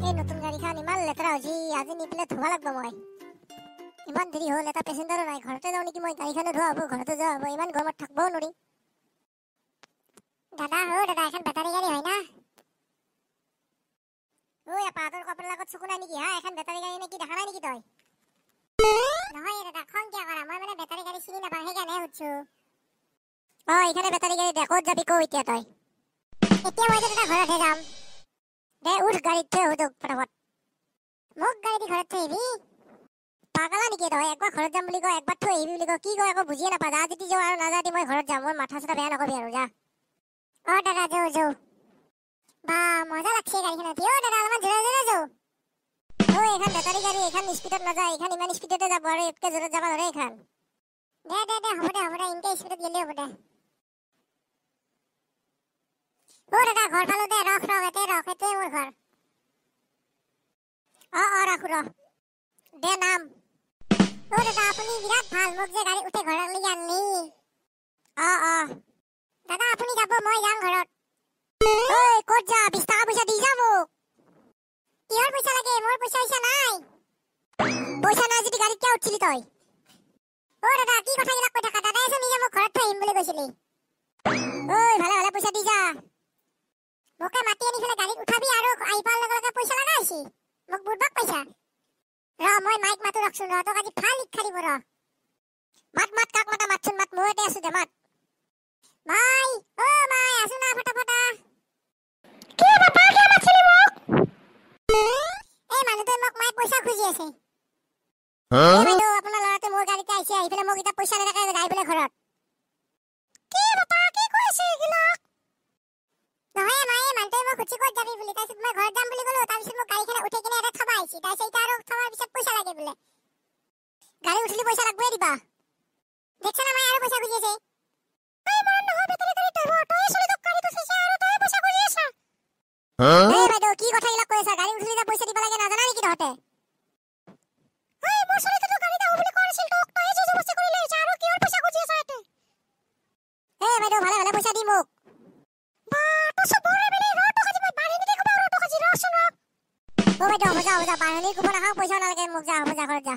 এই নতুন গাড়ীখন ইমান লেতেৰা হৈছে, আজি নি পেলাই ধুব লাগিব মই। ইমান দেৰি হ'ল, এটা পেচেঞ্জাৰো নাই। ঘৰতে যাওঁ নেকি মই, গাড়ীখনো ধোৱা হ'ব, ঘৰতে যোৱা হ'ব, ইমান গৰমত থাকিবও নোৱাৰি। দাদা দাদা, এখন বেটাৰী গাড়ী হয় না? পাহাৰৰ কপালৰ লগত চকু নাই নেকি? হা, এখন বেটাৰী গাড়ী নেকি, দেখা নাই নেকি তই? নহয় দাদা, খং কিয় কৰা? মই মানে বেটাৰী গাড়ী চিনি নাপাওঁ, সেইকাৰণে সুধিছো। এইখানে বেটাৰী গাড়ী দে, ক'ত যাবি কওঁ এতিয়া তই? এতিয়া মই দাদা ঘৰতহে যাম। দে উঠ, গাড়ীত থৈ আহো তোক ফটাফট। মোক গাড়ী দি ঘৰত থৈ আহিবি? পাগলা নেকি তই? একবাৰ ঘৰত যাম বুলি কয়, একবাৰ থৈ আহিবি বুলি কয়, কি কয় একো বুজিয়ে নাপাওঁ। যা যদি যাওঁ, আৰু নাযাদি মই ঘৰত যাম। মোৰ মাথা চাথা বেয়া নকবি আৰু, যা। দাদা যাওঁ। বা মজা লাগছে গাড়ীখনত। দাদা অলপমান জোৰে জোৰে যাওঁ। এইখন বেটাৰী গাড়ী, এইখন স্পীডত নাযায়, এইখন ইমান স্পীডতে যাব, আৰু এতকে জোৰত যাব ধৰে এইখন। দে হ'ব দে, ইনকে স্পীডত গেলি হ'ব দে। দাদা ঘৰ পালো দে, ৰখ এতে মোৰ ঘৰ। ৰাখো ৰ। দে নাম। দাদা আপুনি বিৰাট ভাল, মোক যে গাড়ী উঠে ঘৰত লৈ আনলি। দাদা আপুনি যাব, মই যাম ঘৰত। ক'ত যা? 20 টকা পইচা দি যা মোক। কিহৰ পইচা লাগে? মোৰ পইচা নাই। পইচা নাই যদি গাড়ীত কিয় উঠিলি তই? দাদা কি কথাবিলাক কৈ থাকা? দাদাই চোন নিজে মোক ঘৰত থৈ আহিম বুলি কৈছিলি। ভালে পইচা দি যা। মোকে মাতি আনি ফেলে গাড়ীত উঠাবি, আৰু আহি পোৱাৰ লগে লগে পইচা লগা হৈছি। মোক বুৰ্বক পইচা। মই মাইক মাতো ৰখচোন, তোক আজি ভাল শিক্ষা দিব ৰ। মাত কাক মাতা? মাতচোন মাত, মই ইয়াতে আছো দে, মাত। মাই আছো না, ফটা। কি বাবা, কিয় মাতছিলি মোক? মানুহটোৱে মোক মাইক পইচা খুজি আছে। বাইদেউ, আপোনাৰ ল'ৰাটোৱে মোৰ গাড়ীতে আহিছে, আহি পেলাই মোক এতিয়া পইচা নেদেকে যাই পেলাই ঘৰত। কি বাবা, কি কৈছে এইবিলাক? নহয় মানুহটোৱে মোক সুধছি ক'ত যাবি বুলি, তাৰপিছত মই ঘৰত যাম বুলি ক'লো, তাৰপিছত মোক গাড়ীখনে উঠাই কিনে এটা থবা আহিছি, তাৰপিছত এতিয়া আৰু থবাৰ পিছত পইচা লাগে বোলে। গাড়ী উঠিলি পইচা লাগবই দিবা। দেখছ না মাই আৰু পইচা খুজি আছে। বাইদেউ কি কথাবিলাক কৈ আছা? গাড়ী উঠিলি পইচা দিব লাগে, নাজানা নেকি তহঁতে? বাইদেউ ভালে পইচা দি মোক। বাইদেউ হ'ব যা, বাঢ়নি কুপন নাখাওঁ, পইচাও নালাগে মোক, যা হ'ব যা, ঘৰত যা।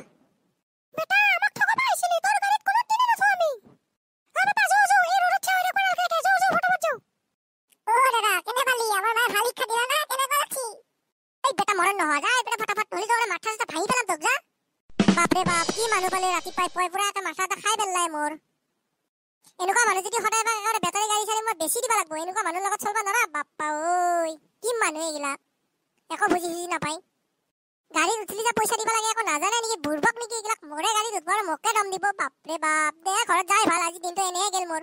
এনেকুৱা মানুহ যদি সদায় বেটাৰী গাড়ী চালি মই বেছি দিব লাগিব। এনেকুৱা মানুহৰ লগত চলবা নোৱাৰা। বাপ্পা কি মানুহ এইগিলা, একো বুজি নাপায়। গাড়ীত উঠিলি যে পইচা দিব লাগে, একো নাজানে নেকি? বুৰ্বক নেকি এইগিলাক? মোৰে গাড়ীত উঠব আৰু মোকে দম দিব। বাপৰে বাপ, দে ঘৰত যাই ভাল, আজি দিনটো এনেহে গেল মোৰ।